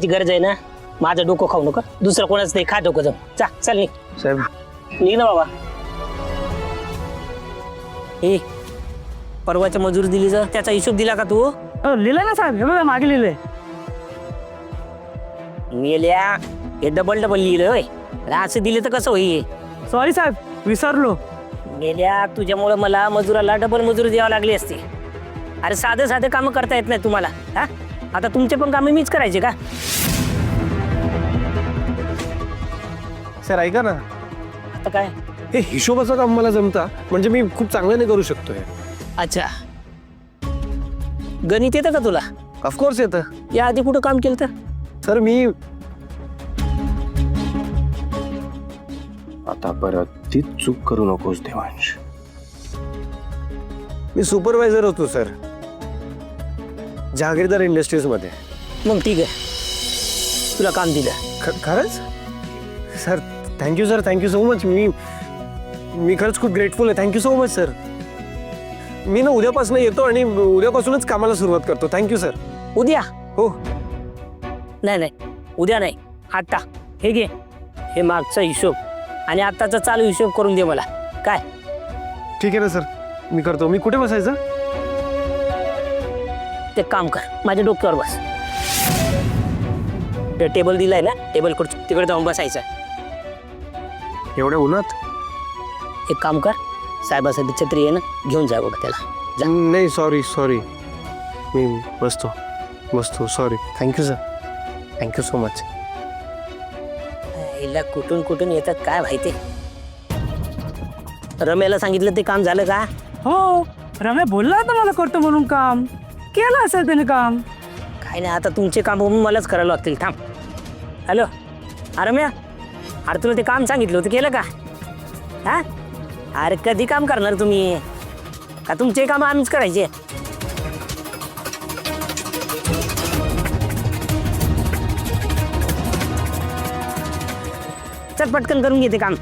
ती गरज आहे ना, माझं डोकं खाऊ नका, दुसरं कोणाच नाही, खा डोकं जाऊन. चा चल निघ साहेब निघ ना बाबा. ए परवाच्या मजूर दिली जर त्याचा हिशोब दिला का तू? लिहिलंय ना साहेब, हे बघा मागे लिहिलंय. मेल्या हे डबल डबल लिहिलं होय. अरे असं दिले तर कसं होईल? सॉरी साहेब, विसरलो. मेल्या तुझ्यामुळे मला मजुराला डबल मजुरी द्यावी लागली असती. अरे साधे साधे कामं करता येत नाही तुम्हाला. हा आता तुमचे पण कामं मीच करायचे का? सर ऐका ना, आता काय? हे हिशोबाचं काम मला जमता, म्हणजे मी खूप चांगल्याने करू शकतोय. अच्छा गणित येतं का तुला? ऑफकोर्स येतं. या आधी कुठं काम केलं तर? सर मी आता परत ती चूक करू नकोस देवांश. मी सुपरवायझर होतो सर, जहागीरदार इंडस्ट्रीज मध्ये. मग ठीक आहे, तुला काम दिलं. खरंच sir, thank you sir, thank you so much. मी खरंच खूप ग्रेटफुल आहे. Thank you so much sir. मी ना उद्यापासून येतो आणि उद्यापासूनच कामाला सुरुवात करतो. Thank you sir. उद्या? हो. नाही नाही उद्या नाही, आता. हे घे, हे मागचा हिशोब आणि आत्ताचा चालू हिशोब करून दे मला. काय? ठीक आहे ना सर, मी करतो. मी कुठे बसायचं? ते काम कर, माझ्या डोक्यावर बस. ते टेबल दिलाय ना, टेबल खुर्ची तिकडे जाऊन बसायचं. एवढ्या उन्हात? एक काम कर, साहेबासाठी छत्री आहे ना, घेऊन जा बघ त्याला. जा. नाही सॉरी, मी बसतो. Sorry. Thank you sir, thank you so much. हिला कुठून कुठून येतात काय माहिती. रम्याला सांगितलं ते काम झालं का? हो, रम्या बोलला होता मला करतो म्हणून काम. केलं असेल त्याने काम. काय नाही, आता तुमचे काम मलाच करावं लागतील. थांब. हॅलो रम्या, अरे तुला ते काम सांगितलं होतं, केलं का? हा अरे कधी काम करणार तुम्ही? का तुमचे काम आम्हीच करायचे? चल पटकन करून घेते काम.